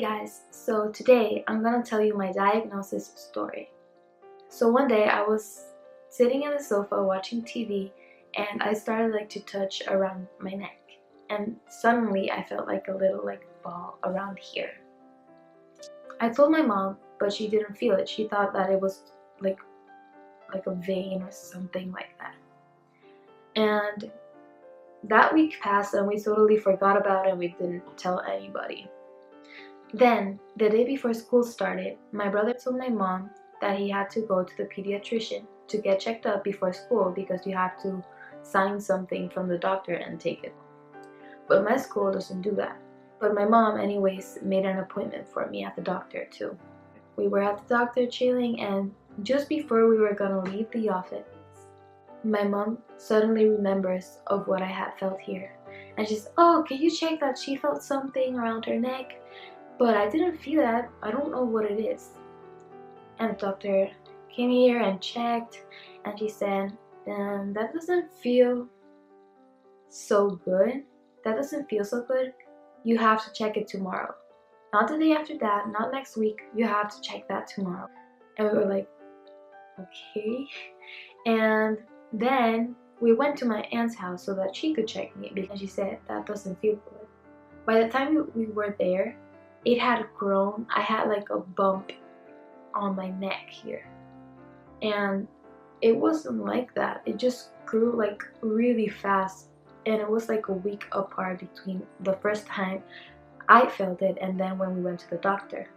guys, so today I'm gonna tell you my diagnosis story. So one day I was sitting in the sofa watching TV and I started to touch around my neck, and suddenly I felt like a little ball around here. I told my mom, but she didn't feel it. She thought that it was like a vein or something like that. And that week passed and we totally forgot about it and we didn't tell anybody. Then, the day before school started, my brother told my mom that he had to go to the pediatrician to get checked up before school because you have to sign something from the doctor and take it. But my school doesn't do that. But my mom anyways made an appointment for me at the doctor too. We were at the doctor chilling, and just before we were gonna leave the office, my mom suddenly remembers of what I had felt here. And she's, "Oh, can you check that she felt something around her neck? But I didn't feel that. I don't know what it is." And the doctor came here and checked, and she said, that doesn't feel so good. That doesn't feel so good. You have to check it tomorrow. Not the day after that, not next week. You have to check that tomorrow. And we were like, okay. And then we went to my aunt's house so that she could check me because she said that doesn't feel good. By the time we were there, it had grown. I had like a bump on my neck here. And it wasn't like that. It just grew like really fast. And it was like a week apart between the first time I felt it and then when we went to the doctor.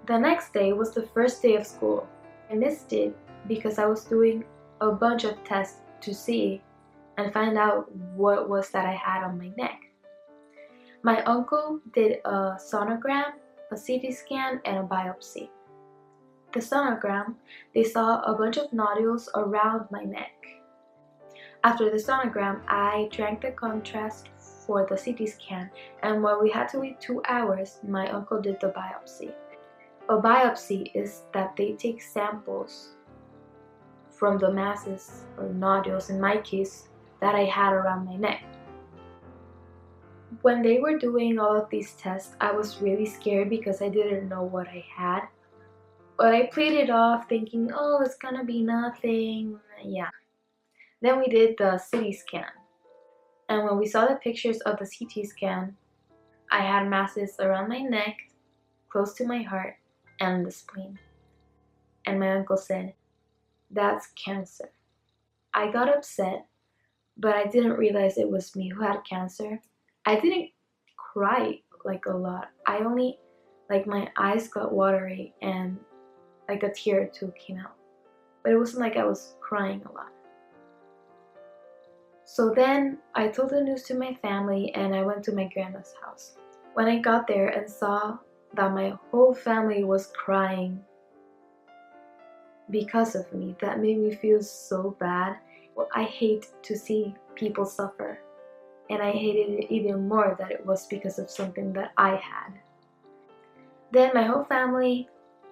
The next day was the first day of school. I missed it because I was doing a bunch of tests to see and find out what was that I had on my neck. My uncle did a sonogram, a CT scan, and a biopsy. The sonogram, they saw a bunch of nodules around my neck. After the sonogram, I drank the contrast for the CT scan, and while we had to wait 2 hours, my uncle did the biopsy. A biopsy is that they take samples from the masses or nodules, in my case, that I had around my neck. When they were doing all of these tests, I was really scared because I didn't know what I had. But I played it off thinking, oh, it's gonna be nothing, yeah. Then we did the CT scan. And when we saw the pictures of the CT scan, I had masses around my neck, close to my heart, and the spleen. And my uncle said, "That's cancer." I got upset, but I didn't realize it was me who had cancer. I didn't cry like a lot. I only, my eyes got watery and like a tear or two came out. But it wasn't like I was crying a lot. So then I told the news to my family and I went to my grandma's house. When I got there and saw that my whole family was crying because of me, that made me feel so bad. Well, I hate to see people suffer. And I hated it even more that it was because of something that I had. Then my whole family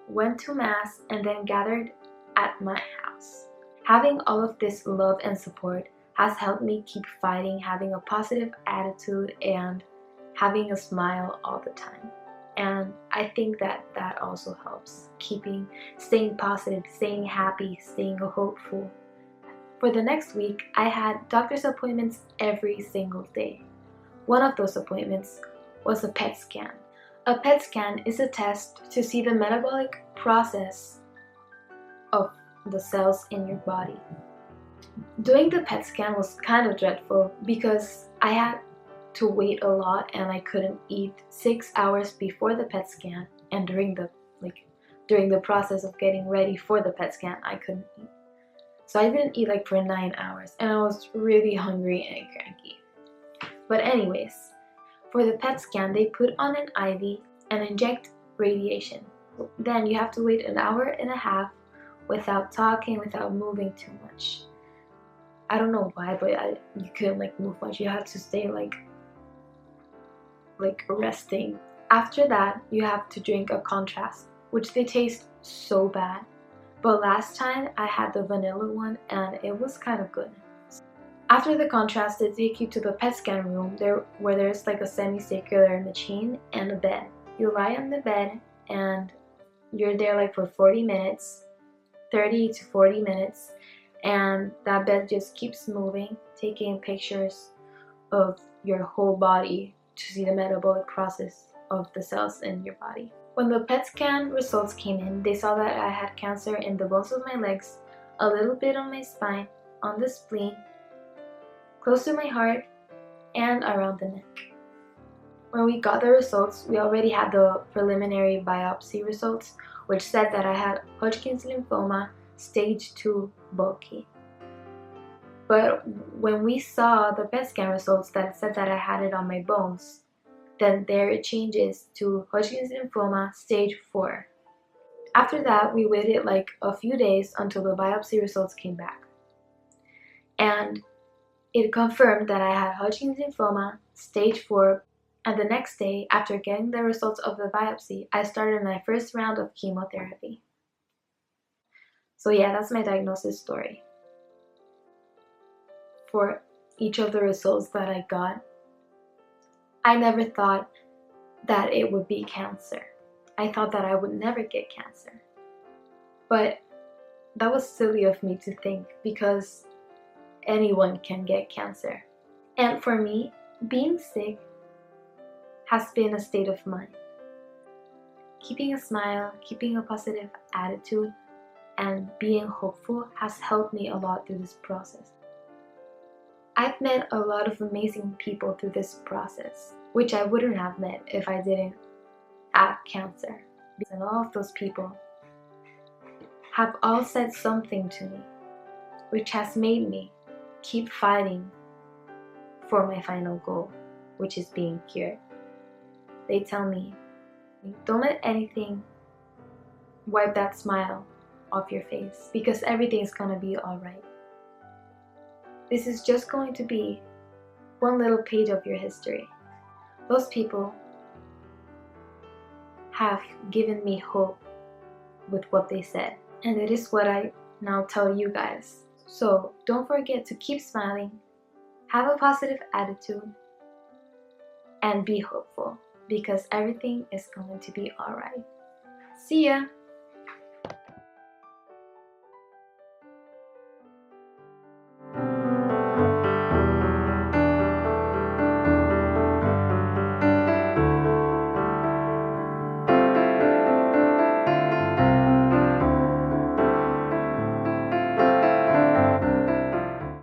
went to mass and then gathered at my house. Having all of this love and support has helped me keep fighting, having a positive attitude and having a smile all the time. And I think that that also helps staying positive, staying happy, staying hopeful. For the next week, I had doctor's appointments every single day. One of those appointments was a PET scan. A PET scan is a test to see the metabolic process of the cells in your body. Doing the PET scan was kind of dreadful because I had to wait a lot and I couldn't eat 6 hours before the PET scan, and during the process of getting ready for the PET scan, I couldn't eat. So I didn't eat for 9 hours and I was really hungry and cranky. But anyways, for the PET scan, they put on an IV and inject radiation. Then you have to wait an hour and a half without talking, without moving too much. I don't know why, but you couldn't move much. You had to stay resting. After that, you have to drink a contrast, which they taste so bad. But last time I had the vanilla one and it was kind of good. After the contrast, they take you to the PET scan room where there's like a semicircular machine and a bed. You lie on the bed and you're there like for 40 minutes, 30 to 40 minutes, and that bed just keeps moving, taking pictures of your whole body to see the metabolic process of the cells in your body. When the PET scan results came in, they saw that I had cancer in the bones of my legs, a little bit on my spine, on the spleen, close to my heart, and around the neck. When we got the results, we already had the preliminary biopsy results, which said that I had Hodgkin's lymphoma stage 2 bulky. But when we saw the PET scan results that said that I had it on my bones, then there it changes to Hodgkin's lymphoma stage 4. After that, we waited like a few days until the biopsy results came back. And it confirmed that I had Hodgkin's lymphoma stage 4. And the next day, after getting the results of the biopsy, I started my first round of chemotherapy. So yeah, that's my diagnosis story. For each of the results that I got, I never thought that it would be cancer. I thought that I would never get cancer. But that was silly of me to think, because anyone can get cancer. And for me, being sick has been a state of mind. Keeping a smile, keeping a positive attitude, and being hopeful has helped me a lot through this process. I've met a lot of amazing people through this process, which I wouldn't have met if I didn't have cancer. And all of those people have all said something to me, which has made me keep fighting for my final goal, which is being cured. They tell me, don't let anything wipe that smile off your face, because everything's gonna be alright. This is just going to be one little page of your history. Those people have given me hope with what they said, and it is what I now tell you guys. So don't forget to keep smiling, have a positive attitude, and be hopeful, because everything is going to be alright. See ya!